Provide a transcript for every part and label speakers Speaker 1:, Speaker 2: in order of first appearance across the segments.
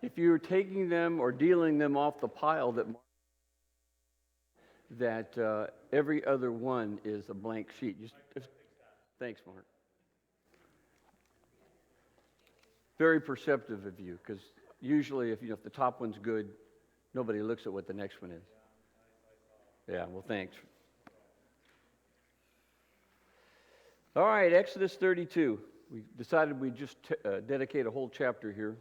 Speaker 1: if you're taking them or dealing them off the pile, that every other one is a blank sheet. Thanks, Mark. Very perceptive of you, because usually if the top one's good, nobody looks at what the next one is. Yeah, well, thanks. All right, Exodus 32. We decided we'd just dedicate a whole chapter here.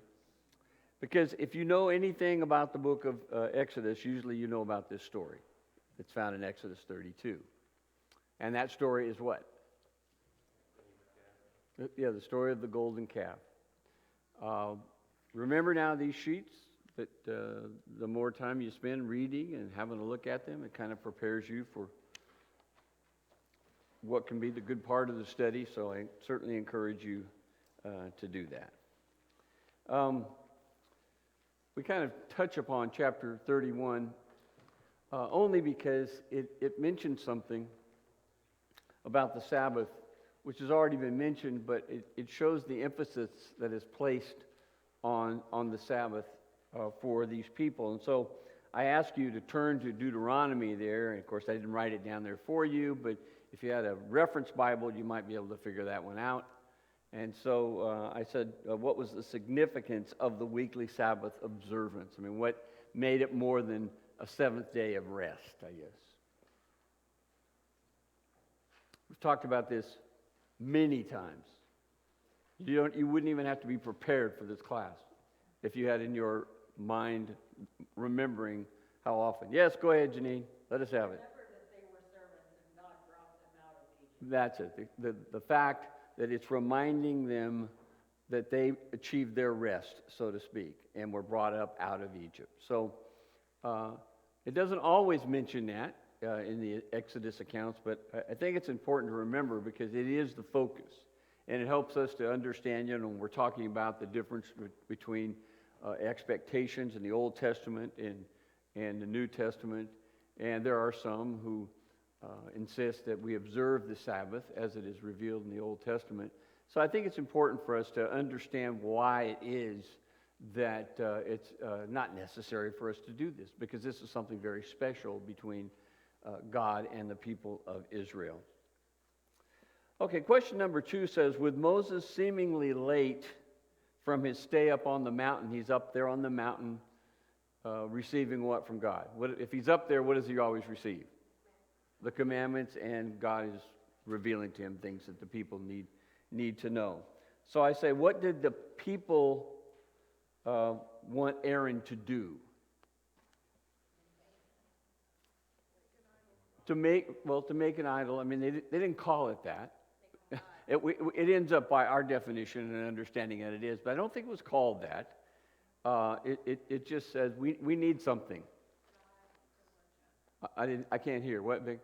Speaker 1: Because if you know anything about the book of Exodus, usually you know about this story. It's found in Exodus 32. And that story is what? Yeah, the story of the golden calf. Remember now these sheets, that the more time you spend reading and having a look at them, it kind of prepares you for what can be the good part of the study, so I certainly encourage you to do that. We kind of touch upon chapter 31 only because it mentions something about the Sabbath, which has already been mentioned, but it shows the emphasis that is placed on the Sabbath for these people. And so I ask you to turn to Deuteronomy there, and of course I didn't write it down there for you, but if you had a reference Bible, you might be able to figure that one out. And so I said, what was the significance of the weekly Sabbath observance? I mean, what made it more than a seventh day of rest, I guess? We've talked about this many times. You wouldn't even have to be prepared for this class if you had in your mind remembering how often. Yes, go ahead, Janine. Let us have it. That's it. The fact that it's reminding them that they achieved their rest, so to speak, and were brought up out of Egypt. So it doesn't always mention that in the Exodus accounts, but I think it's important to remember because it is the focus. And it helps us to understand, when we're talking about the difference between expectations in the Old Testament and the New Testament. And there are some who insist that we observe the Sabbath as it is revealed in the Old Testament. So I think it's important for us to understand why it is that it's not necessary for us to do this, because this is something very special between God and the people of Israel. Okay, question number 2 says, with Moses seemingly late from his stay up on the mountain, he's up there on the mountain receiving what from God? If he's up there, what does he always receive? The commandments, and God is revealing to him things that the people need to know. So I say, what did the people want Aaron to do? To make an idol. I mean, they didn't call it that. It ends up by our definition and understanding that it is, but I don't think it was called that. It just says we need something. I can't hear. What, Vic?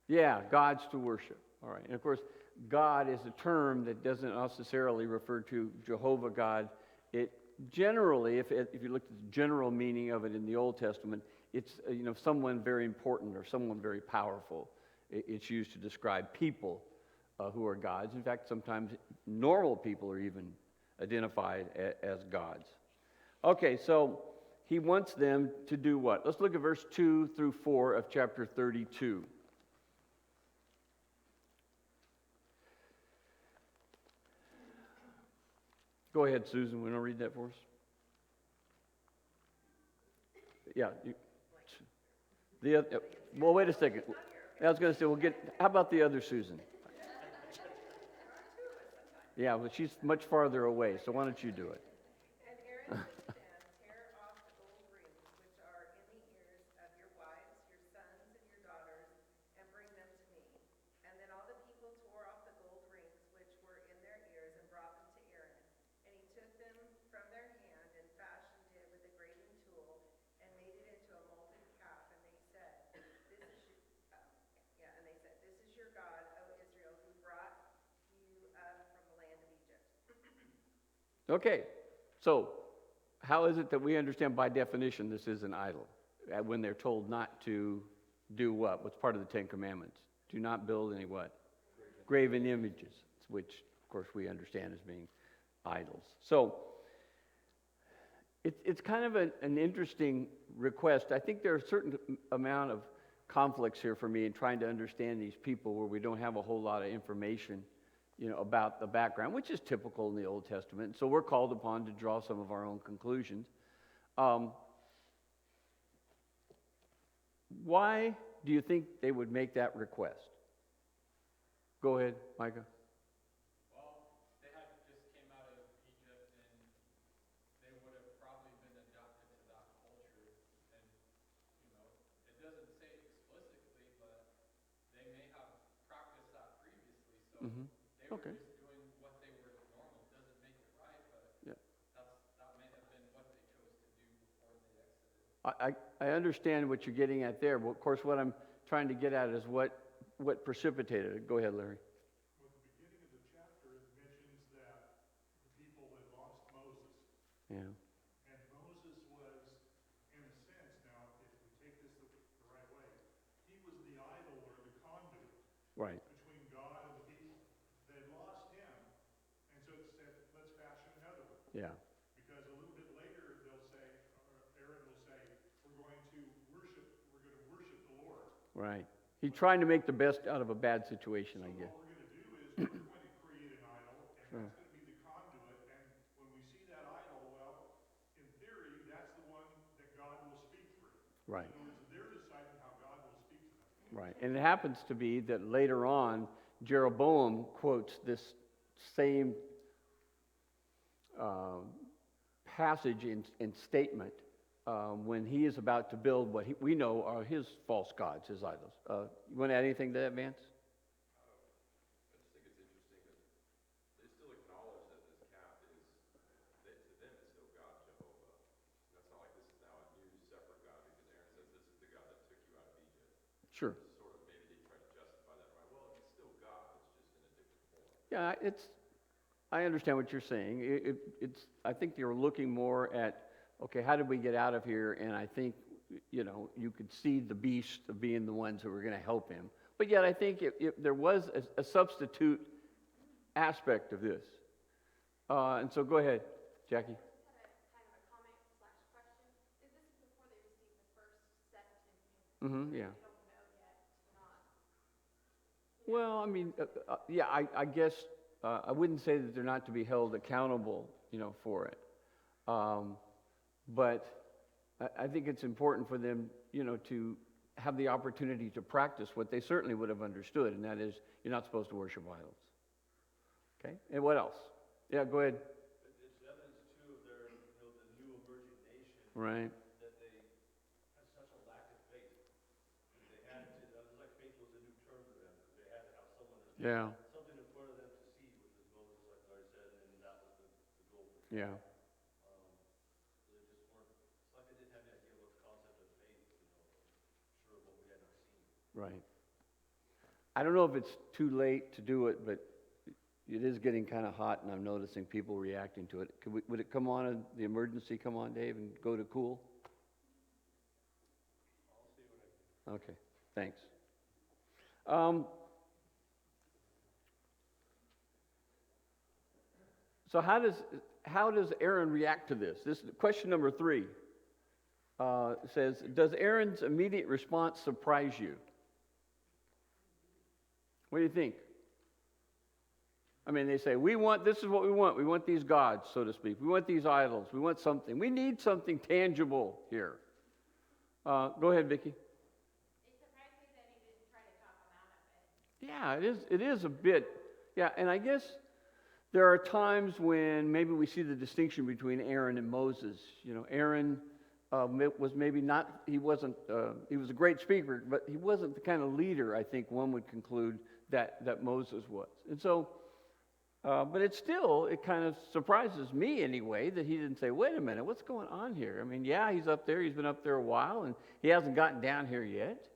Speaker 1: Yeah, gods to worship. All right. And of course, God is a term that doesn't necessarily refer to Jehovah God. It generally, if you look at the general meaning of it in the Old Testament, it's someone very important or someone very powerful. It's used to describe people who are gods. In fact, sometimes normal people are even identified as gods. Okay, so he wants them to do what? Let's look at verse 2 through 4 of chapter 32. Go ahead, Susan. Want to read that for us? Yeah. Well, wait a second. I was going to say, how about the other Susan? Yeah, well, she's much farther away, so why don't you do it?
Speaker 2: And Aaron shall tear off the gold rings which are in the ears of your wives, your sons, and your daughters, and bring them to me. And then all the people tore off the gold rings which were in their ears and brought them to Aaron. And he took them from their hand and fashioned it with a graving tool and made it into a molded calf. And they said, "This is your God, O Israel, who brought you up from the land of Egypt."
Speaker 1: Okay, so how is it that we understand by definition this is an idol? When they're told not to do what? What's part of the Ten Commandments? Do not build any what? Graven images, which of course we understand as being idols. So It's kind of an interesting request. I think there are a certain amount of conflicts here for me in trying to understand these people where we don't have a whole lot of information, about the background, which is typical in the Old Testament. So we're called upon to draw some of our own conclusions. Why do you think they would make that request? Go ahead, Micah.
Speaker 3: Well, they had just came out of Egypt, and they would have probably been adapted to that culture. And, it doesn't say explicitly, but they may have practiced that previously. So
Speaker 1: Mm-hmm.
Speaker 3: they were
Speaker 1: Okay.
Speaker 3: just doing what they were normal. Doesn't make it right, but
Speaker 1: Yeah.
Speaker 3: that may have been what they chose to do before they exited.
Speaker 1: I understand what you're getting at there, but of course what I'm trying to get at is what precipitated it. Go ahead, Larry.
Speaker 4: Well, at the beginning of the chapter, it mentions that the people had lost Moses.
Speaker 1: Yeah.
Speaker 4: And Moses was, in a sense, now, if we take this the right way, he was the idol or the conduit
Speaker 1: Right.
Speaker 4: between God and the people. They had lost him, and so it said, let's fashion another one.
Speaker 1: Yeah.
Speaker 4: Because a little bit later, they'll say, or Aaron will say, we're going to worship the Lord.
Speaker 1: Right. He's trying to make the best out of a bad situation, I guess.
Speaker 4: What we're going to do is we're going to create an idol, and
Speaker 1: Sure.
Speaker 4: that's going to be the conduit. And when we see that idol, well, in theory, that's the one that God will speak through.
Speaker 1: Right.
Speaker 4: In other words, they're deciding how God will speak to them.
Speaker 1: Right. And it happens to be that later on, Jeroboam quotes this same passage and statement when he is about to build what we know are his false gods, his idols. You want to add anything to that, Vance?
Speaker 5: I just think it's interesting that they still acknowledge that this calf is, to them, it's still God, Jehovah. That's not like this is now a new separate God, because Aaron says this is the God that took you out of Egypt.
Speaker 1: Sure.
Speaker 5: Sort of maybe they try to justify that, right? Well, it's still God, it's just in a different form.
Speaker 1: Yeah, I understand what you're saying. I think you're looking more at, okay, how did we get out of here? And I think, you could see the beast of being the ones who were going to help him. But yet I think if there was a substitute aspect of this. And so go ahead, Jackie.
Speaker 6: Just had a kind of a comment / question. Is this before they received the first set in
Speaker 1: Mm-hmm, yeah.
Speaker 6: They don't know yet, not.
Speaker 1: Well, I mean, yeah, I guess I wouldn't say that they're not to be held accountable, for it. But I think it's important for them, to have the opportunity to practice what they certainly would have understood, and that is you're not supposed to worship idols. Okay? And what else? Yeah, go ahead.
Speaker 7: It's evidence, too, of their, the new emerging nation.
Speaker 1: Right.
Speaker 7: That they had such a lack of faith. They had to, it was like faith was a new term for them, because they had to have someone,
Speaker 1: Yeah.
Speaker 7: something in front of them to see, which is Moses, like Larry said, and that was the goal.
Speaker 1: Yeah.
Speaker 7: So they just weren't, it's like they didn't have any idea what the concept of faith, sure of what we had not seen.
Speaker 1: Right. I don't know if it's too late to do it, but it is getting kind of hot, and I'm noticing people reacting to it. Would it come on, the emergency come on, Dave, and go to cool?
Speaker 7: I'll see what I can do.
Speaker 1: Okay, thanks. So how does Aaron react to this? This question number 3 says, does Aaron's immediate response surprise you? What do you think? I mean, they say, this is what we want. We want these gods, so to speak. We want these idols. We want something. We need something tangible here. Go ahead, Vicki.
Speaker 6: It surprised me that he didn't try to talk him out of it.
Speaker 1: Yeah, it is a bit. Yeah, and I guess there are times when maybe we see the distinction between Aaron and Moses. Aaron was maybe not, he was a great speaker, but he wasn't the kind of leader I think one would conclude that Moses was. And so, but it kind of surprises me anyway that he didn't say, wait a minute, what's going on here? I mean, yeah, he's up there, he's been up there a while, and he hasn't gotten down here yet.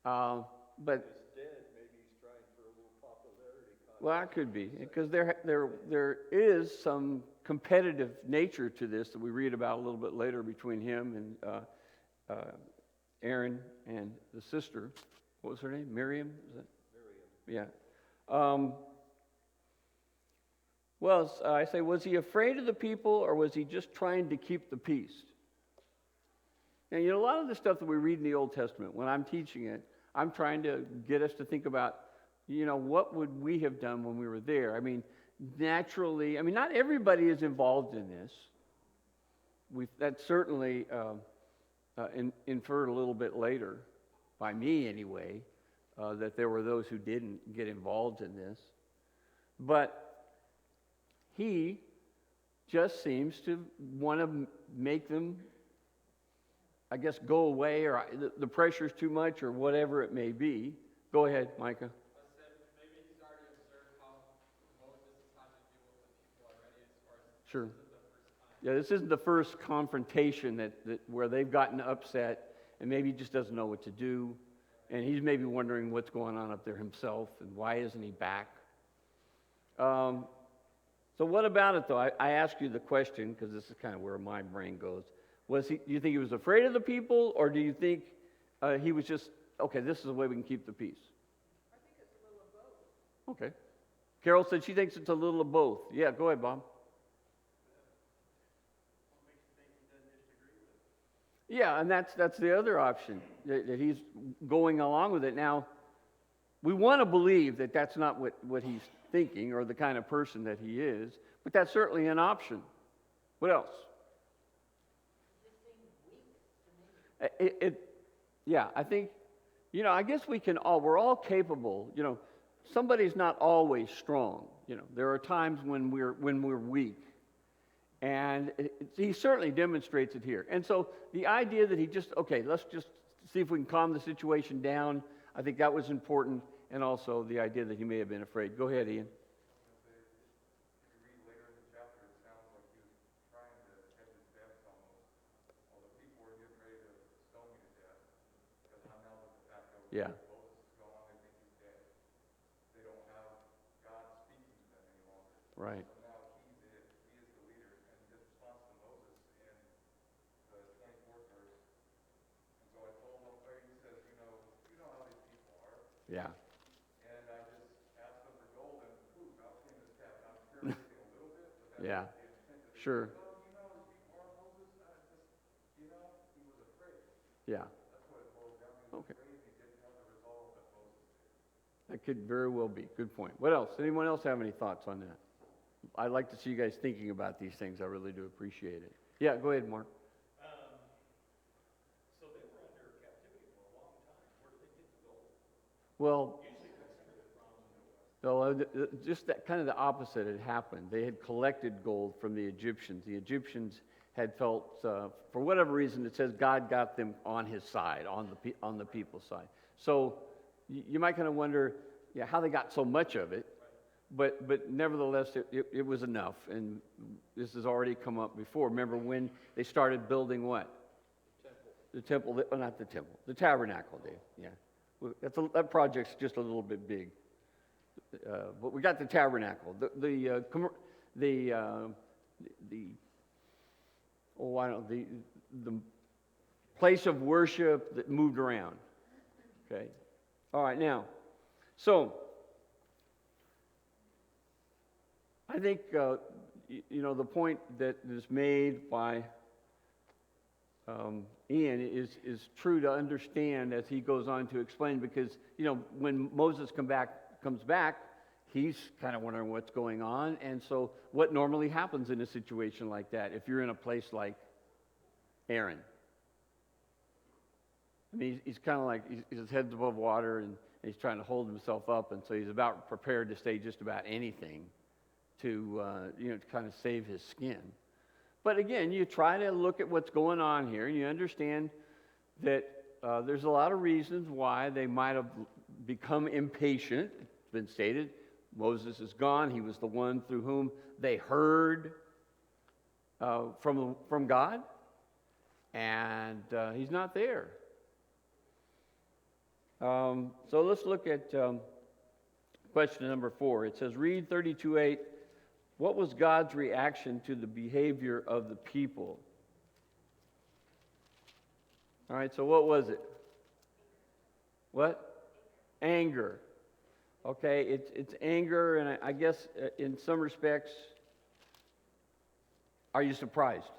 Speaker 1: But
Speaker 7: He's dead, maybe he's trying for a little popularity.
Speaker 1: well, that could be, because there is some competitive nature to this that we read about a little bit later between him and Aaron and the sister. What was her name? Miriam? Is that?
Speaker 7: Miriam.
Speaker 1: Yeah. Well, I say, was he afraid of the people, or was he just trying to keep the peace? And a lot of the stuff that we read in the Old Testament, when I'm teaching it, I'm trying to get us to think about, what would we have done when we were there? Naturally, not everybody is involved in this. That's certainly inferred a little bit later, by me anyway, that there were those who didn't get involved in this. But he just seems to want to make them, I guess, go away, or the pressure's too much, or whatever it may be. Go ahead, Micah.
Speaker 3: I said maybe he's already observed how Moses has had to deal with the people already as far as
Speaker 1: Sure.
Speaker 3: this isn't the first time.
Speaker 1: Yeah, this isn't the first confrontation that where they've gotten upset, and maybe he just doesn't know what to do, and he's maybe wondering what's going on up there himself, and why isn't he back? So what about it, though? I ask you the question, because this is kind of where my brain goes. Do you think he was afraid of the people, or do you think he was just, okay, this is the way we can keep the peace?
Speaker 2: I think it's a little of both.
Speaker 1: Okay. Carol said she thinks it's a little of both. Yeah, go ahead, Bob.
Speaker 7: What makes you think he doesn't just agree with it?
Speaker 1: Yeah, and that's the other option, that he's going along with it. Now, we want to believe that that's not what he's thinking, or the kind of person that he is, but that's certainly an option. What else? Yeah, I think, I guess we're all capable, somebody's not always strong. There are times when we're weak. And he certainly demonstrates it here. And so the idea that let's just see if we can calm the situation down, I think that was important. And also the idea that he may have been afraid. Go ahead, Ian.
Speaker 5: If you read later in the chapter, it sounds like he was trying to hedge his bets almost. Well, the people were getting ready to stone me to death, because I'm now with the fact that
Speaker 1: Yeah.
Speaker 5: Moses is gone, they think he's dead. They don't have God speaking to them any longer.
Speaker 1: Right.
Speaker 5: So now he is the leader, and his response to Moses in the 24th verse. And so I told him, he says, you know how these people are.
Speaker 1: Yeah.
Speaker 5: And I just asked them for gold, and out came this cat. I'm paraphrasing a little bit, but that's
Speaker 1: Yeah.
Speaker 5: the intent of it.
Speaker 1: Sure.
Speaker 5: Well, these people are Moses. He was afraid.
Speaker 1: Yeah.
Speaker 5: That's what it boils down to. He was
Speaker 1: Okay.
Speaker 5: afraid he didn't have the resolve that Moses did.
Speaker 1: That could very well be. Good point. What else? Anyone else have any thoughts on that? I'd like to see you guys thinking about these things. I really do appreciate it. Yeah, go ahead, Mark.
Speaker 7: So they were under captivity for a long time. Where did they get the gold?
Speaker 1: Well,
Speaker 7: Usually that's from the West.
Speaker 1: so just that kind of the opposite had happened. They had collected gold from the Egyptians. The Egyptians had felt, for whatever reason, it says God got them on his side, on the people's side. So you might kind of wonder, how they got so much of it. But nevertheless, it was enough. And this has already come up before. Remember when they started building what? The temple. Not the temple. The tabernacle, Dave. Yeah. That project's just a little bit big. But we got the tabernacle. The place of worship that moved around. Okay. All right. Now, so I think the point that is made by Ian is true to understand as he goes on to explain, because when Moses comes back, he's kind of wondering what's going on. And so what normally happens in a situation like that, if you're in a place like Aaron? He's kind of like, his head's above water, and he's trying to hold himself up, and so he's about prepared to say just about anything to kind of save his skin. But again, you try to look at what's going on here, and you understand that there's a lot of reasons why they might have become impatient. It's been stated, Moses is gone. He was the one through whom they heard from God, and he's not there. So let's look at question number 4. It says, read 32:8. What was God's reaction to the behavior of the people? All right, so what was it? What? Anger. Okay, it's anger, and I guess in some respects, are you surprised?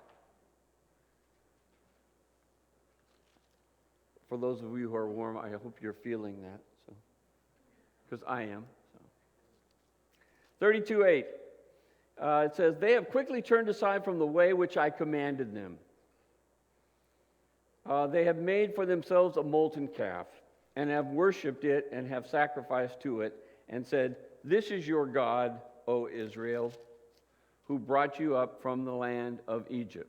Speaker 1: For those of you who are warm, I hope you're feeling that, so, because I am. So. 32:8, it says, "They have quickly turned aside from the way which I commanded them. They have made for themselves a molten calf, and have worshipped it, and have sacrificed to it, and said, 'This is your God, O Israel, who brought you up from the land of Egypt.'"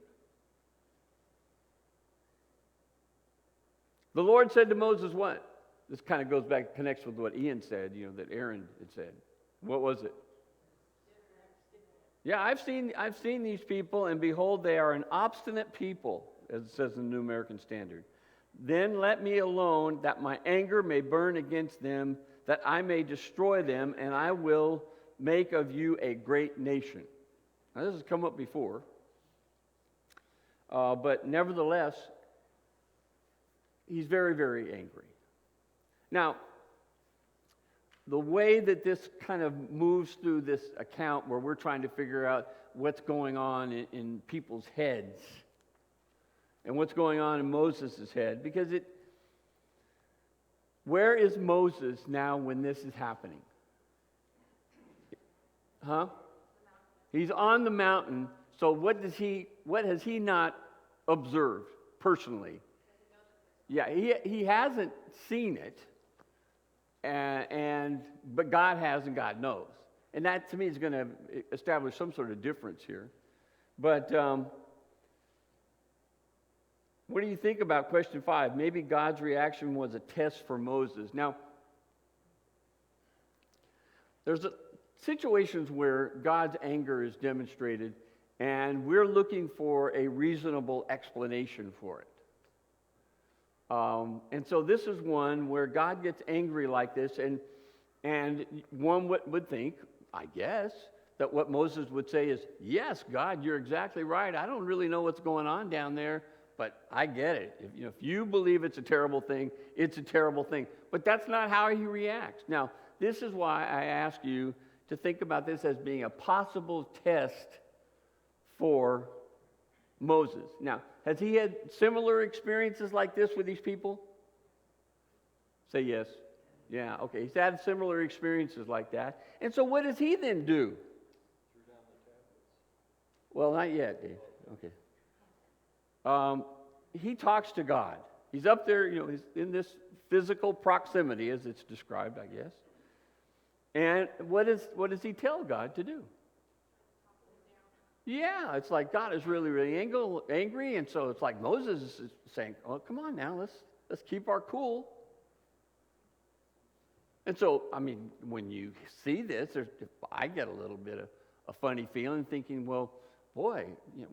Speaker 1: The Lord said to Moses what? This kind of goes back, connects with what Ian said, that Aaron had said. What was it? Yeah, I've seen these people, and behold, they are an obstinate people, as it says in the New American Standard. "Then let me alone, that my anger may burn against them, that I may destroy them, and I will make of you a great nation." Now, this has come up before, but nevertheless, he's very, very angry. Now, the way that this kind of moves through this account where we're trying to figure out what's going on in people's heads and what's going on in Moses' head, because where is Moses now when this is happening? Huh? He's on the mountain, so what has he not observed personally? Yeah, he hasn't seen it, but God has and God knows. And that, to me, is going to establish some sort of difference here. But what do you think about question 5? Maybe God's reaction was a test for Moses. Now, there's situations where God's anger is demonstrated, and we're looking for a reasonable explanation for it. And so this is one where God gets angry like this, and one would think, I guess, that what Moses would say is, "Yes, God, you're exactly right. I don't really know what's going on down there, but I get it. If you believe it's a terrible thing, it's a terrible thing." But that's not how he reacts. Now, this is why I ask you to think about this as being a possible test for Moses. Now, has he had similar experiences like this with these people? Say yes. Yeah, okay. He's had similar experiences like that. And so what does he then do? Well, not yet, Dave. Okay. He talks to God. He's up there, he's in this physical proximity, as it's described, I guess. And what does he tell God to do? Yeah, it's like God is really, really angry, and so it's like Moses is saying, "Oh, come on now, let's keep our cool." And so, I mean, when you see this, I get a little bit of a funny feeling, thinking, well, boy,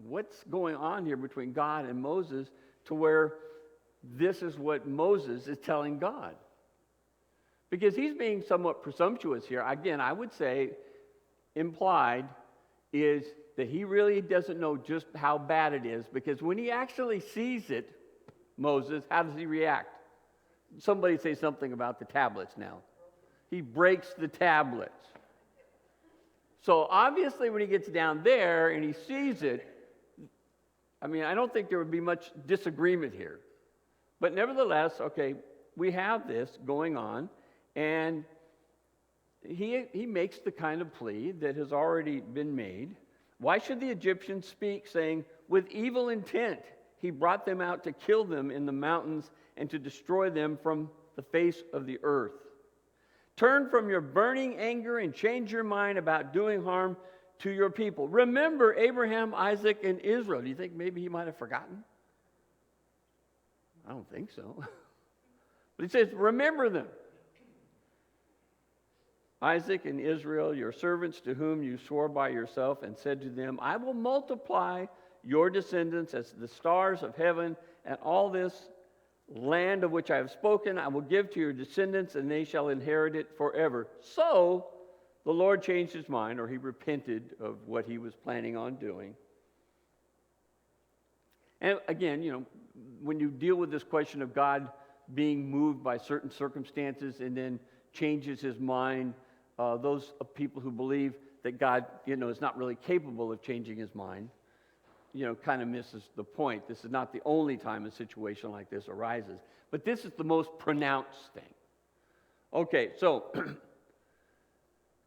Speaker 1: what's going on here between God and Moses to where this is what Moses is telling God? Because he's being somewhat presumptuous here. Again, I would say implied is that he really doesn't know just how bad it is, because when he actually sees it, Moses, how does he react? Somebody say something about the tablets now. He breaks the tablets. So obviously when he gets down there and he sees it, I mean, I don't think there would be much disagreement here. But nevertheless, okay, we have this going on, and he makes the kind of plea that has already been made. Why should the Egyptians speak, saying, "With evil intent he brought them out to kill them in the mountains and to destroy them from the face of the earth? Turn from your burning anger and change your mind about doing harm to your people. Remember Abraham, Isaac, and Israel." Do you think maybe he might have forgotten? I don't think so. But he says, remember them. Isaac and Israel, your servants, to whom you swore by yourself and said to them, "I will multiply your descendants as the stars of heaven, and all this land of which I have spoken I will give to your descendants, and they shall inherit it forever." So the Lord changed his mind, or he repented of what he was planning on doing. And again, when you deal with this question of God being moved by certain circumstances and then changes his mind. Those people who believe that God, is not really capable of changing his mind, kind of misses the point. This is not the only time a situation like this arises, but this is the most pronounced thing. Okay, so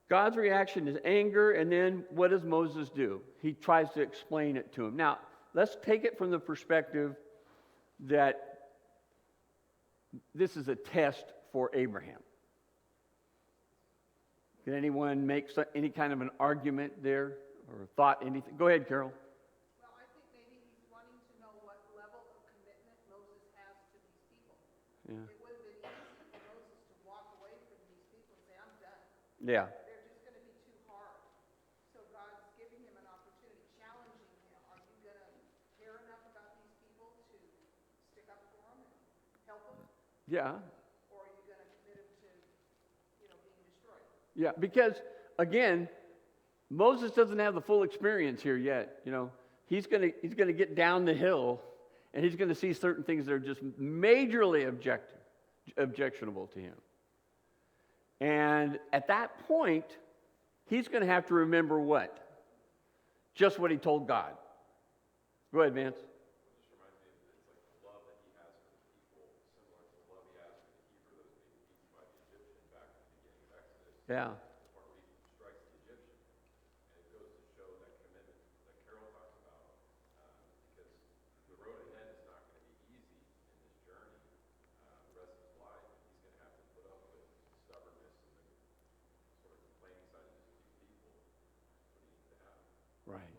Speaker 1: God's reaction is anger, and then what does Moses do? He tries to explain it to him. Now, let's take it from the perspective that this is a test for Abraham. Can anyone make any kind of an argument there or thought anything? Go ahead, Carol.
Speaker 2: Well, I think maybe he's wanting to know what level of commitment Moses has to these people.
Speaker 1: Yeah.
Speaker 2: It would have been easy for Moses to walk away from these people and say, I'm done.
Speaker 1: Yeah.
Speaker 2: They're just going to be too hard. So God's giving him an opportunity, challenging him. Are you going to care enough about these people to stick up for them and help them?
Speaker 1: Yeah.
Speaker 2: Or are you going to commit them to, being destroyed?
Speaker 1: Yeah, because, again, Moses doesn't have the full experience here yet. He's going to get down the hill, and he's going to see certain things that are just majorly objectionable to him. And at that point, he's going to have to remember what? Just what he told God. Go ahead, Vance.
Speaker 5: It just reminds me of it's like the love that he has for the people, similar to the love he has for the Hebrew that was being beaten by the Egyptian back in the beginning of Exodus.
Speaker 1: Yeah.
Speaker 5: That's part of the reason he strikes the Egyptian. And it goes to show that commitment that Carol talks about, because the road ahead is not going to be easy in this journey the rest of his life. And he's going to have to put up with stubbornness and the sort of complaining side of just a few people. That's what he needs to have.
Speaker 1: Right.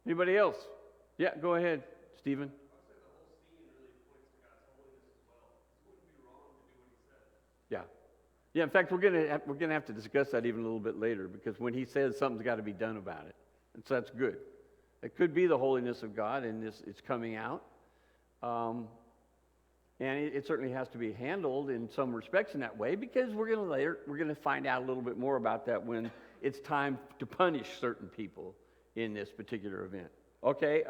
Speaker 1: Anybody else? Yeah, go ahead, Stephen.
Speaker 7: I would say the whole scene really points to God's holiness as well. It wouldn't be wrong to do what he said.
Speaker 1: Yeah. Yeah, in fact, we're gonna have to discuss that even a little bit later, because when he says something's got to be done about it, and so that's good. It could be the holiness of God, and it's coming out, and it certainly has to be handled in some respects in that way, because we're gonna find out a little bit more about that when it's time to punish certain people in this particular event. Okay.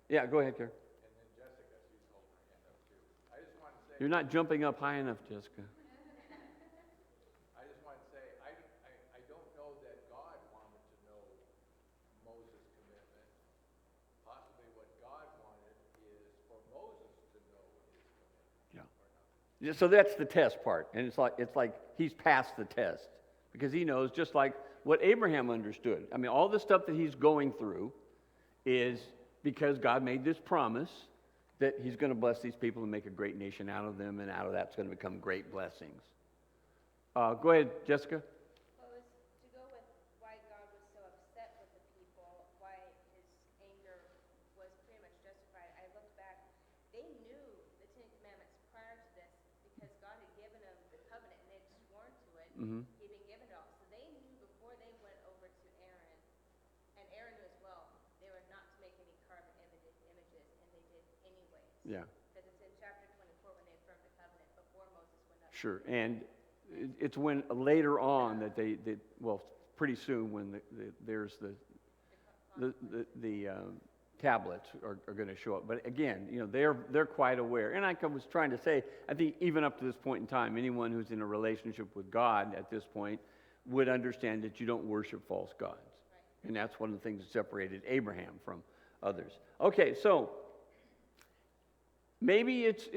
Speaker 1: Yeah, go ahead, Karen.
Speaker 3: And then Jessica, she's holding her hand up too. I just want to say,
Speaker 1: You're not jumping up high enough, Jessica.
Speaker 3: I just want to say, I don't know that God wanted to know Moses' commitment. Possibly what God wanted is for Moses to know his commitment.
Speaker 1: Yeah.
Speaker 3: Or not.
Speaker 1: Yeah, so that's the test part, and it's like he's passed the test because he knows, just like what Abraham understood. I mean, all the stuff that he's going through is because God made this promise that he's going to bless these people and make a great nation out of them, and out of that's going to become great blessings. Go ahead, Jessica.
Speaker 6: Well, it was to go with why God was so upset with the people, why his anger was pretty much justified. I looked back, they knew the Ten Commandments prior to this because God had given them the covenant and they'd sworn to it.
Speaker 1: Mm-hmm.
Speaker 6: He'd been given it all. So they knew before they went over to Aaron, and Aaron knew as well, they were not to make any carved images, and they did anyways.
Speaker 1: Yeah.
Speaker 6: Because it's in chapter 24 when they affirmed the covenant before Moses went up.
Speaker 1: Sure, and it's when later on that well, pretty soon when there's the tablets are going to show up. But again, they're quite aware. And like I was trying to say, I think even up to this point in time, anyone who's in a relationship with God at this point would understand that you don't worship false gods. Right. And that's one of the things that separated Abraham from others. Okay, so maybe it's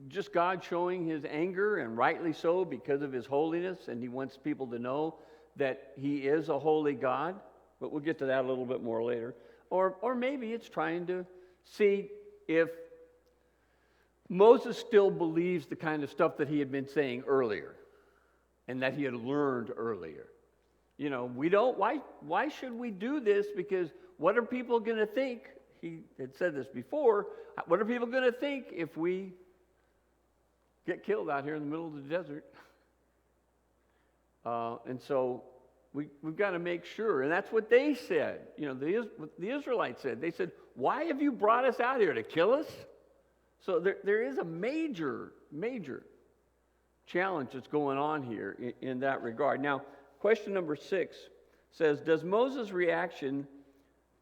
Speaker 1: just God showing his anger, and rightly so, because of his holiness, and he wants people to know that he is a holy God, but we'll get to that a little bit more later. Or maybe it's trying to see if Moses still believes the kind of stuff that he had been saying earlier and that he had learned earlier. Why should we do this? Because what are people going to think? He had said this before. What are people going to think if we get killed out here in the middle of the desert? And so we've got to make sure. And that's what they said. The Israelites said. They said, why have you brought us out here? To kill us? So there is a major, major challenge that's going on here in that regard. Now, question number 6 says, does Moses' reaction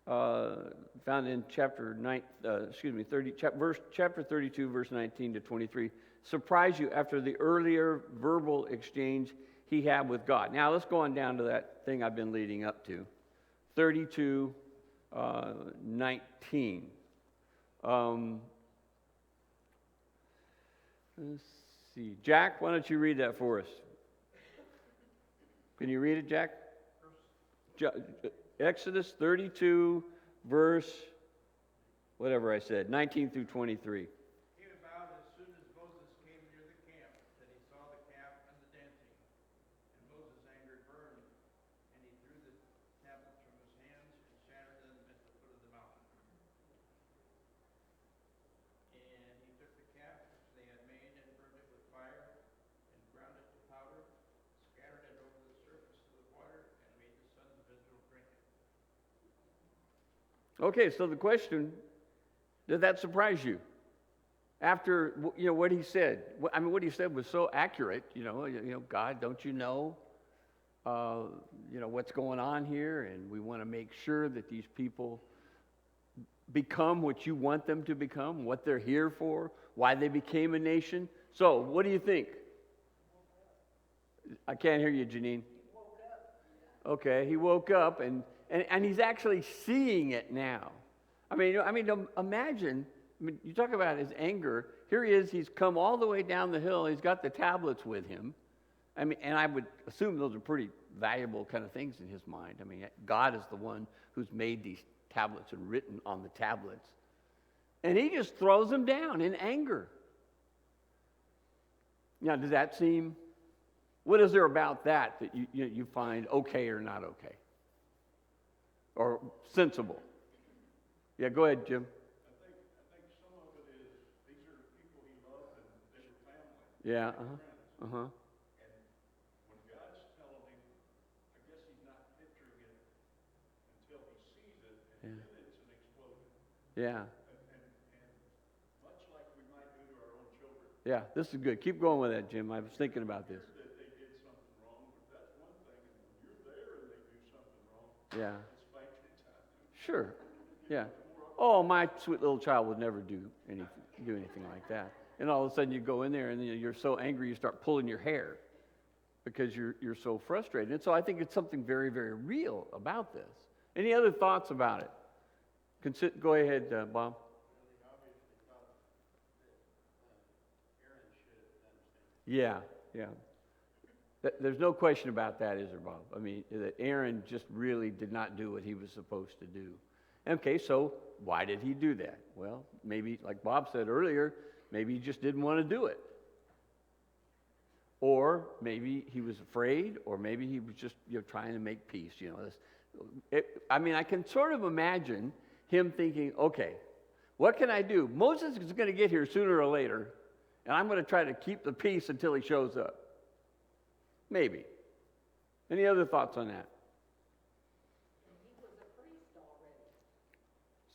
Speaker 1: found in chapter 32, verse 19 to 23, surprise you after the earlier verbal exchange he had with God? Now let's go on down to that thing I've been leading up to. 32:19. Let's see. Jack, why don't you read that for us? Can you read it, Jack? Exodus 32, verse, whatever I said, 19 through 23.
Speaker 8: Came about as soon as Moses came near the camp, that he saw the calf and the dancing. And Moses' anger burned, and he threw the tablets from his hands and shattered them at the foot of the mountain. And he took the calf which they had made and burned it with fire, and ground it to powder, scattered it over the surface of the water, and made the sons of Israel drink it.
Speaker 1: Okay, so the question, did that surprise you? After, what he said. I mean, what he said was so accurate, God, don't you know, what's going on here? And we want to make sure that these people become what you want them to become, what they're here for, why they became a nation. So, what do you think? I can't hear you, Janine. Okay, he woke up and he's actually seeing it now. I mean, imagine, you talk about his anger. Here he is, he's come all the way down the hill, he's got the tablets with him. I mean, and I would assume those are pretty valuable kind of things in his mind. I mean, God is the one who's made these tablets and written on the tablets. And he just throws them down in anger. Now, does that seem, what is there about that you find okay or not okay? Or sensible? Yeah, go ahead, Jim.
Speaker 4: I think some of it is, these are people he loved and they were family.
Speaker 1: Yeah,
Speaker 4: friends. And when God's telling him, I guess he's not picturing it until he sees it, and then it's an explosion.
Speaker 1: Yeah.
Speaker 4: And much like we might do to our own children.
Speaker 1: Yeah, this is good. Keep going with that, Jim. I was thinking about this.
Speaker 4: That they did something wrong, but that's one thing. And when you're there and they do something wrong,
Speaker 1: Yeah.
Speaker 4: it's fighting time.
Speaker 1: Sure. Yeah. Oh, my sweet little child would never do anything like that. And all of a sudden you go in there and you're so angry you start pulling your hair because you're so frustrated. And so I think it's something very, very real about this. Any other thoughts about it? Go ahead, Bob. Yeah. There's no question about that, is there, Bob? I mean, that Aaron just really did not do what he was supposed to do. Okay, so why did he do that? Well, maybe, like Bob said earlier, maybe he just didn't want to do it. Or maybe he was afraid, or maybe he was just trying to make peace. I can sort of imagine him thinking, okay, what can I do? Moses is going to get here sooner or later, and I'm going to try to keep the peace until he shows up. Maybe. Any other thoughts on that?
Speaker 2: He was a priest already.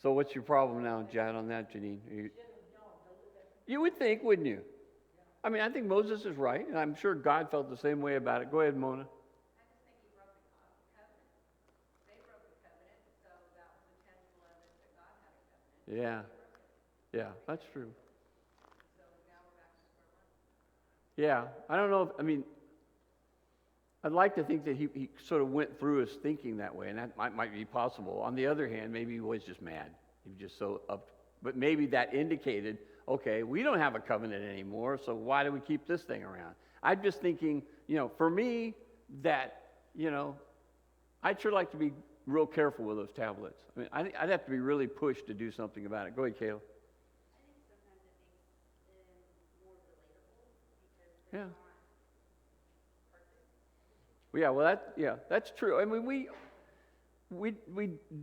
Speaker 1: So what's your problem now, Jad, on that, Janine?
Speaker 2: Should have known.
Speaker 1: You would think, wouldn't you? I mean, I think Moses is right, and I'm sure God felt the same way about it. Go ahead, Mona.
Speaker 2: I just think he broke the covenant. They broke the covenant, so that was a tangible evidence that God had a covenant.
Speaker 1: Yeah.
Speaker 2: They broke it.
Speaker 1: Yeah, that's true.
Speaker 2: So now we're back to square one.
Speaker 1: Yeah, I don't know. I'd like to think that he sort of went through his thinking that way, and that might be possible. On the other hand, maybe he was just mad. He was just so up. But maybe that indicated, okay, we don't have a covenant anymore, so why do we keep this thing around? I'm just thinking, for me, that, I'd sure like to be real careful with those tablets. I mean, I'd have to be really pushed to do something about it. Go ahead, Kayla.
Speaker 6: I think sometimes it makes them more relatable because they're
Speaker 1: Yeah.
Speaker 6: not perfect.
Speaker 1: Yeah, well, that's true. I mean, we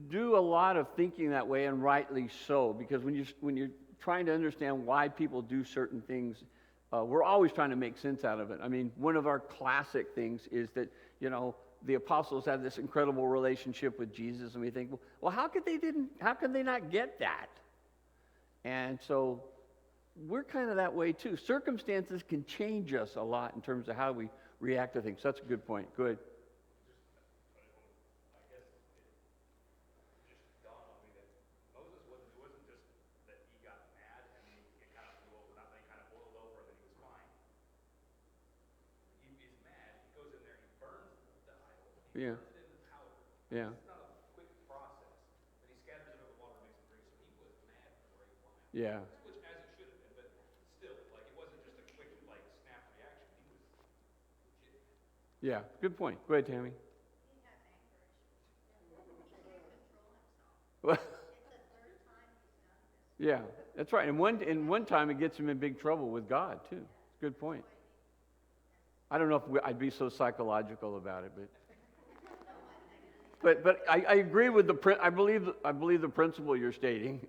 Speaker 1: do a lot of thinking that way, and rightly so, because when you're trying to understand why people do certain things, we're always trying to make sense out of it. I mean, one of our classic things is that the apostles had this incredible relationship with Jesus, and we think, well, how could they not get that? And so we're kind of that way too. Circumstances can change us a lot in terms of how we react to things. That's a good point. Good.
Speaker 7: I guess it just dawned on me that Moses wasn't just that he got mad and it kind of blew over, not that he kind of boiled over and then he was
Speaker 1: Yeah.
Speaker 9: burns it into powder.
Speaker 1: Yeah.
Speaker 9: It's not a quick process, but he scatters it over the water and makes it drink. So he was mad for the great wine.
Speaker 1: Yeah.
Speaker 9: Which, as it should have been, but still, like, it wasn't just a quick, like, snap reaction. He was legit.
Speaker 1: Yeah. Good point. Go ahead, Tammy.
Speaker 2: He has anger issues. He can't control himself.
Speaker 1: Well,
Speaker 2: It's the third time he's done this.
Speaker 1: yeah, that's right. And one time it gets him in big trouble with God too. Good point. I don't know if I'd be so psychological about it, but I agree with I believe the principle you're stating.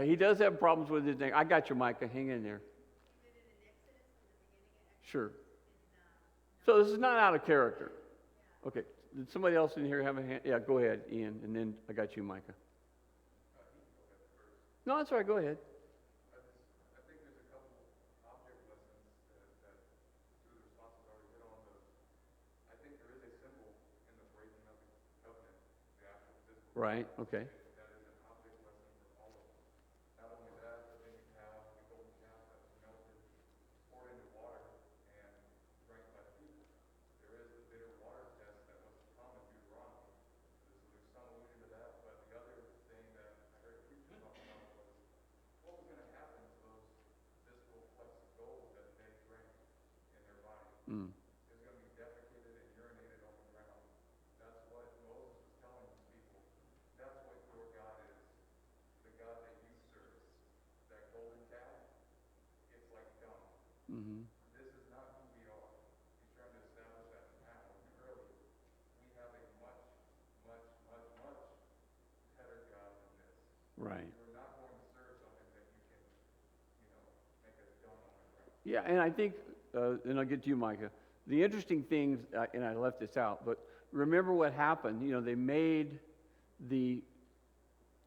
Speaker 1: He does have problems with his name. I got you, Micah. Hang in there. Sure. So this is not out of character. Okay. Did somebody else in here have a hand? Yeah, go ahead, Ian, and then I got you, Micah. No, that's all right. Go ahead.
Speaker 5: I think there's a couple object lessons that two of the responses already hit on. I think there is a symbol in the breaking of the covenant, the actual physical.
Speaker 1: Right. Okay.
Speaker 5: That is an object lesson for all of us. Not only that, but then you have the golden calf that was melted, poured into water, and drank by the people. There is the bitter water test that was common in Deuteronomy. There's some allusion to that, but the other thing that I heard a preacher talk about was what was going to happen to those physical flecks of gold that they drank in their body.
Speaker 1: Mm.
Speaker 5: It was going to be defecated and urinated on the ground. That's what Moses was telling these people. That's what your God is. The God that you serve. That golden calf, it's like dung.
Speaker 1: Mm-hmm.
Speaker 5: This is not who we are. He's trying to establish that now early. We have a much, much, much, much better God than this.
Speaker 1: Right.
Speaker 5: You're not going to serve something that you can, make a dung on the ground.
Speaker 1: Yeah, and I think, and I'll get to you, Micah. The interesting things, and I left this out, but remember what happened. They made the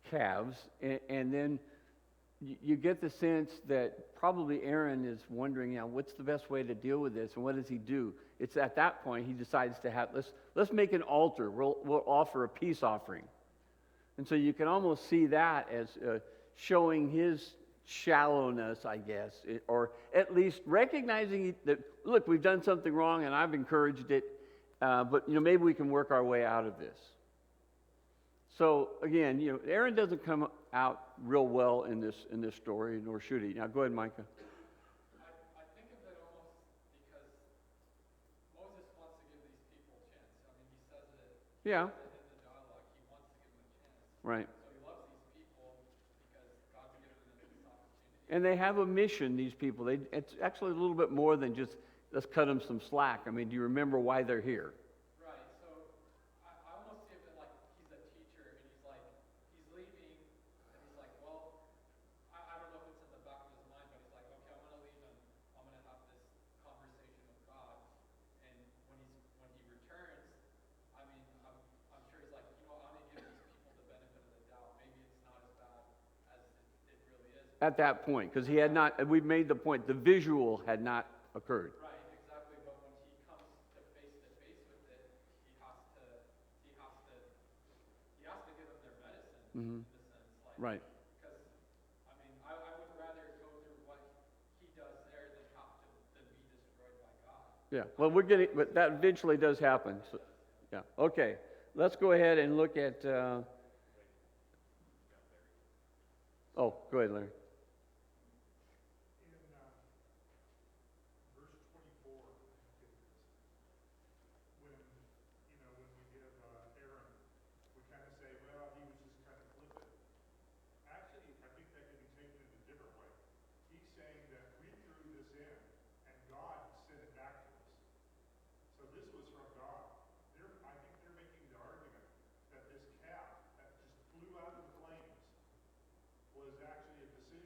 Speaker 1: calves, and then you get the sense that probably Aaron is wondering, what's the best way to deal with this, and what does he do? It's at that point he decides to have let's make an altar. We'll offer a peace offering, and so you can almost see that as showing his shallowness, I guess, or at least recognizing that, look, we've done something wrong, and I've encouraged it, but maybe we can work our way out of this. So again, Aaron doesn't come out real well in this story, nor should he. Now go ahead, Micah.
Speaker 3: I think of it almost because Moses wants to give these people a chance. I mean, he says it
Speaker 1: Yeah.
Speaker 3: in the dialogue. He wants to give them a chance.
Speaker 1: Right.
Speaker 3: So he loves these people because God's given them this opportunity.
Speaker 1: And they have a mission, these people. It's actually a little bit more than just, let's cut them some slack. I mean, do you remember why they're here?
Speaker 3: Right. So I almost see it like he's a teacher and he's leaving and he's like, well, I don't know if it's in the back of his mind, but he's like, okay, I'm going to leave and I'm going to have this conversation with God. And when he returns, I mean, I'm sure he's like, I want to give these people the benefit of the doubt. Maybe it's not as bad as it really is.
Speaker 1: At that point, because he had not, we've made the point, the visual had not occurred.
Speaker 3: Right, exactly. But when he comes to face with it, he has to give them their medicine
Speaker 1: Mm-hmm.
Speaker 3: in a sense.
Speaker 1: Right.
Speaker 3: Because I mean, I would rather go through what he does there than be destroyed by God.
Speaker 1: Yeah. Well, but that eventually does happen. So, yeah. Okay. Let's go ahead and look at. Oh, go ahead, Larry.
Speaker 4: In verse 24, when we give Aaron, we kind of say, well, he was just kind of flippant. Actually, I think that can be taken in a different way. He's saying that we threw this in, and God sent it back to us. So this was from God. I think they're making the argument that this calf that just flew out of the flames was actually a decision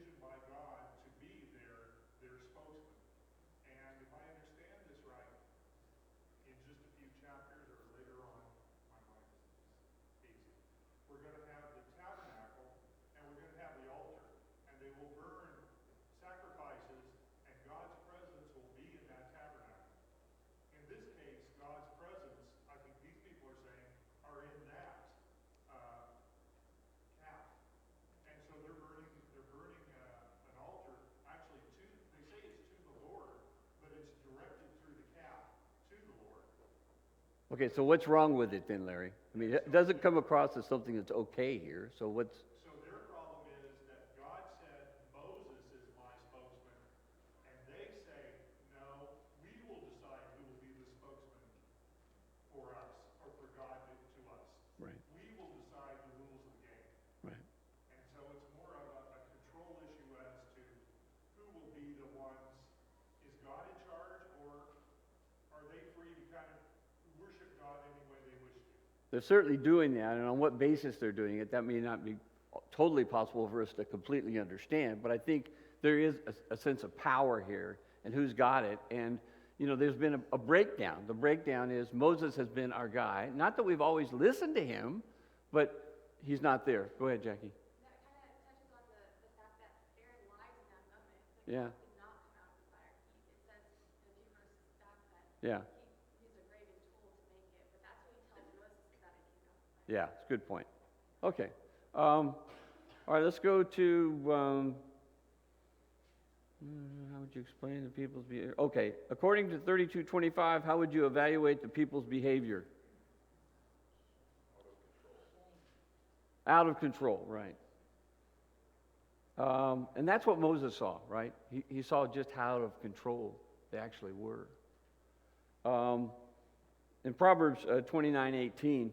Speaker 1: Okay, so what's wrong with it then, Larry? I mean, it doesn't come across as something that's okay here, so what's...
Speaker 4: So their problem is that God said, Moses is my spokesman, and they say, no, we will decide who will be the spokesman for us, or for God to us.
Speaker 1: Right,
Speaker 4: We will decide the rules of the game.
Speaker 1: right.
Speaker 4: And so it's more of a control issue as to who will be the ones. Is God in charge, or are they free to kind of worship God any way they wish to?
Speaker 1: They're certainly doing that, and on what basis they're doing it, that may not be totally possible for us to completely understand, but I think there is a sense of power here, and who's got it, and there's been a breakdown. The breakdown is Moses has been our guy. Not that we've always listened to him, but he's not there. Go ahead, Jackie.
Speaker 6: That kind of touches on the fact that Aaron lies in that moment.
Speaker 1: Yeah.
Speaker 6: God did not come out of the fire. It says in a few verses back that
Speaker 1: Yeah.
Speaker 6: he used a graven tool to make it, but that's what he tells Moses is that it came out of the fire.
Speaker 1: Yeah, it's a good point. Okay. All right, let's go to, how would you explain the people's behavior? Okay, according to 32:25, how would you evaluate the people's behavior? Out of control, right. And that's what Moses saw, right? He saw just how out of control they actually were. In Proverbs 29:18,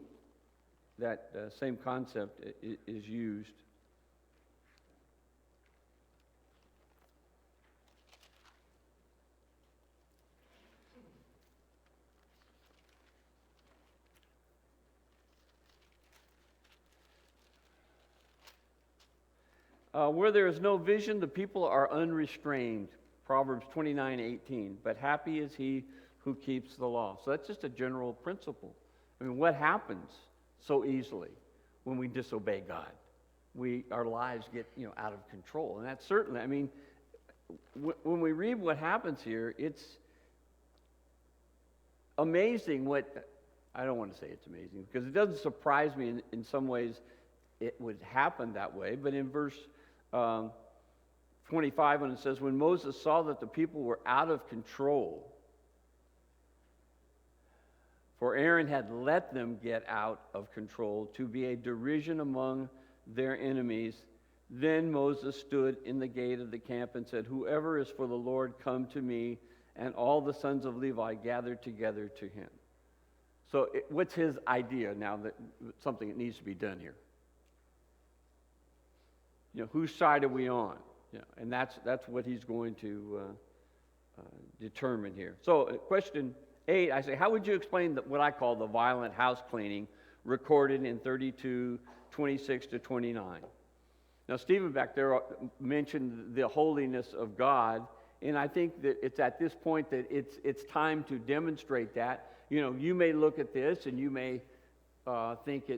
Speaker 1: that same concept is used. Where there is no vision, the people are unrestrained. Proverbs 29:18. But happy is he who keeps the law. So that's just a general principle. I mean, what happens so easily when we disobey God? Our lives get out of control, and that's certainly. I mean, when we read what happens here, it's amazing. I don't want to say it's amazing because it doesn't surprise me in some ways. It would happen that way, but in verse 25, when it says, when Moses saw that the people were out of control, for Aaron had let them get out of control to be a derision among their enemies, then Moses stood in the gate of the camp and said, whoever is for the Lord, come to me. And all the sons of Levi gathered together to him. So what's his idea now that something that needs to be done here? Whose side are we on? And that's what he's going to determine here. So question 8, I say, how would you explain what I call the violent house cleaning recorded in 32:26-29? Now, Stephen back there mentioned the holiness of God, and I think that it's at this point that it's time to demonstrate that. You may look at this and you may think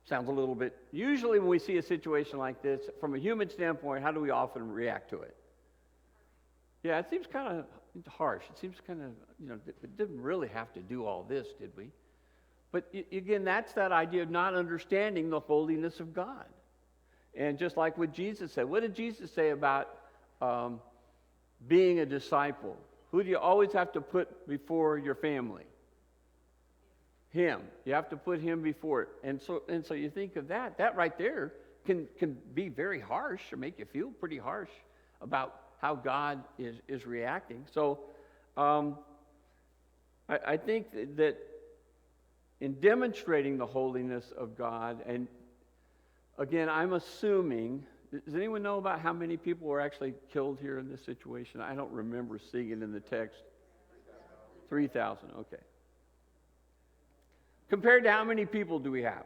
Speaker 1: sounds a little bit... Usually when we see a situation like this, from a human standpoint, how do we often react to it? Yeah, it seems kind of harsh. It seems kind of, it didn't really have to do all this, did we? But again, that's that idea of not understanding the holiness of God. And just like what Jesus said, what did Jesus say about being a disciple? Who do you always have to put before your family? Him. You have to put him before it. And so you think of that. That right there can be very harsh or make you feel pretty harsh about how God is reacting. So I think that in demonstrating the holiness of God, and again, I'm assuming, does anyone know about how many people were actually killed here in this situation? I don't remember seeing it in the text. 3,000, okay. Compared to how many people do we have?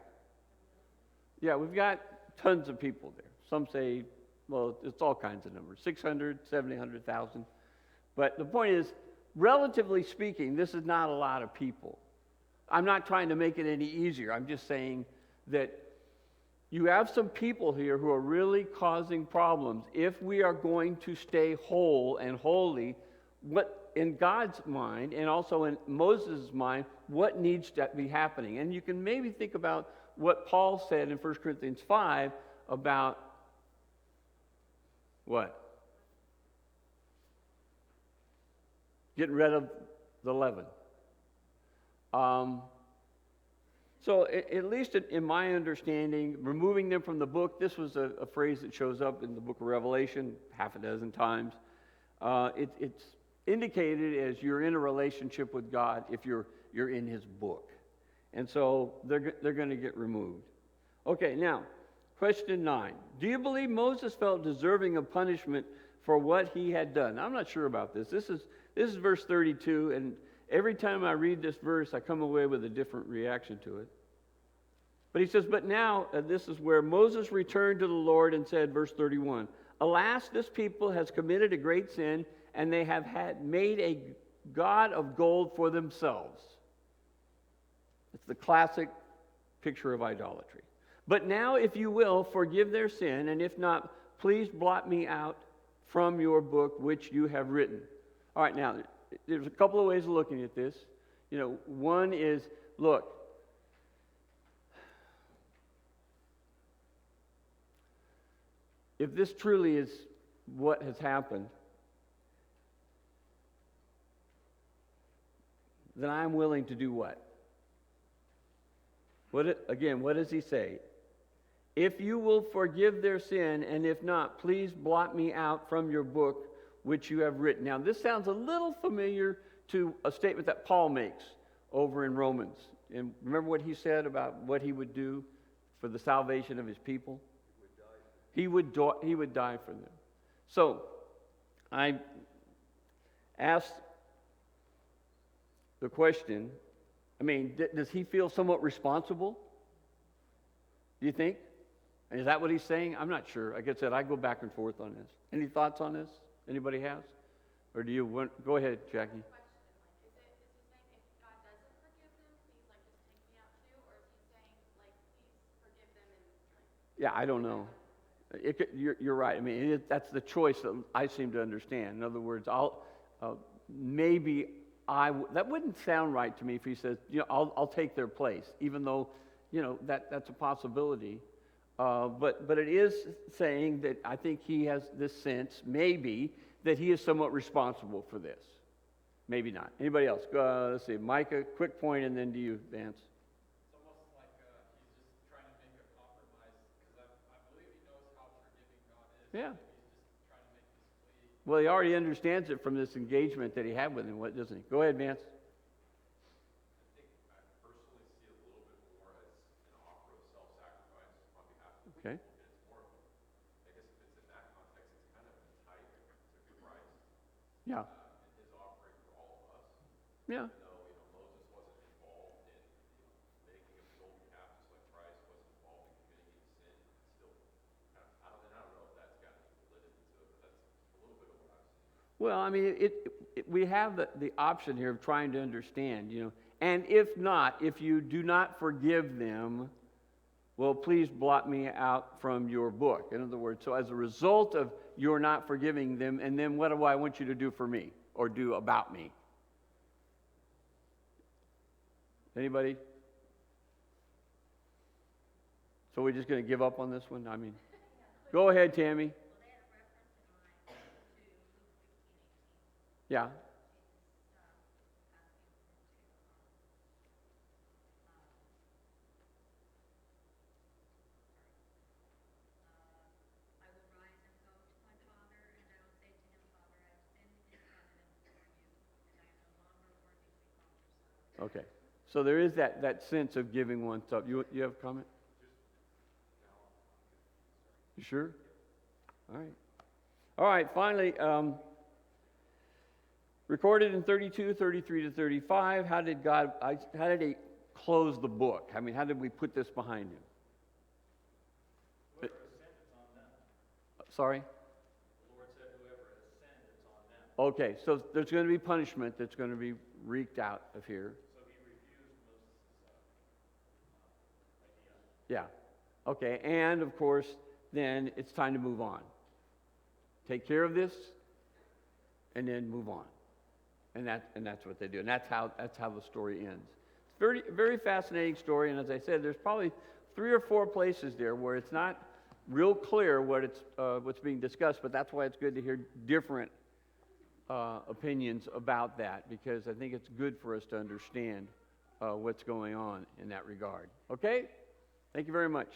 Speaker 1: Yeah, we've got tons of people there. Some say, well, it's all kinds of numbers, 600, 700,000. But the point is, relatively speaking, this is not a lot of people. I'm not trying to make it any easier. I'm just saying that you have some people here who are really causing problems. If we are going to stay whole and holy, what in God's mind and also in Moses' mind, what needs to be happening? And you can maybe think about what Paul said in 1 Corinthians 5 about what? Getting rid of the leaven. So at least in my understanding, removing them from the book, this was a phrase that shows up in the book of Revelation half a dozen times. It's indicated as you're in a relationship with God if you're in his book. And so they're going to get removed. Okay, now, question 9. Do you believe Moses felt deserving of punishment for what he had done? I'm not sure about this. This is verse 32, and every time I read this verse, I come away with a different reaction to it. But he says, but now, this is where Moses returned to the Lord and said, verse 31, alas, this people has committed a great sin, and they have made a god of gold for themselves. It's the classic picture of idolatry. But now, if you will, forgive their sin, and if not, please blot me out from your book which you have written. All right, now, there's a couple of ways of looking at this. One is, look, if this truly is what has happened, then I'm willing to do what? Again, what does he say? If you will forgive their sin, and if not, please blot me out from your book which you have written. Now, this sounds a little familiar to a statement that Paul makes over in Romans. And remember what he said about what he would do for the salvation of his people? He would die for them. So, I asked the question, does he feel somewhat responsible? Do you think? Is that what he's saying? I'm not sure. Like I said, I go back and forth on this. Any thoughts on this? Anybody has? Or do you want? Go ahead, Jackie.
Speaker 10: Is he saying if God doesn't forgive them, please just take me out too, or is he saying please forgive them and
Speaker 1: Yeah, I don't know. You're right. That's the choice that I seem to understand. In other words, that wouldn't sound right to me if he says, I'll take their place, even though, that's a possibility. But it is saying that I think he has this sense, maybe, that he is somewhat responsible for this. Maybe not. Anybody else? Let's see. Micah, quick point, and then to you, Vance.
Speaker 3: It's almost like he's just trying to make a compromise, because I believe he knows how forgiving God is.
Speaker 1: Yeah.
Speaker 3: He's just trying to make this plea.
Speaker 1: Well, he already understands it from this engagement that he had with him, doesn't he? Go ahead, Vance.
Speaker 5: I think I personally see it a little bit more as an offer of self-sacrifice on behalf of the
Speaker 1: Okay.
Speaker 5: people. And it's more of, I guess if it's in that context, it's kind of a type to Christ.
Speaker 1: Yeah.
Speaker 5: And his offering for all of us.
Speaker 1: Yeah.
Speaker 5: Even though, Moses wasn't involved in, making a golden calf, just like Christ wasn't involved in committing any sin, it's still kind of, I don't know if that's got any validity to it, but that's a little bit of what I've seen.
Speaker 1: Well, we have the option here of trying to understand, and if not, if you do not forgive them, well, please blot me out from your book. In other words, so as a result of your not forgiving them, and then what do I want you to do for me or do about me? Anybody? So we're just going to give up on this one? Go ahead, Tammy. Yeah. Okay. So there is that sense of giving oneself. You have a comment? You sure? All right. All right, finally, recorded in 32, 33 to 35, how did he close the book? How did we put this behind him?
Speaker 7: Whoever has sinned, it's on them.
Speaker 1: Sorry?
Speaker 7: The Lord said whoever has sinned, it's on them.
Speaker 1: Okay, so there's going to be punishment that's going to be wreaked out of here.
Speaker 7: So he refused Moses' idea.
Speaker 1: Yeah. Okay, and of course, then it's time to move on. Take care of this, and then move on. And that's what they do. And that's how the story ends. It's very, very fascinating story, and as I said, there's probably 3 or 4 places there where it's not real clear what's being discussed, but that's why it's good to hear different opinions about that, because I think it's good for us to understand what's going on in that regard. Okay? Thank you very much.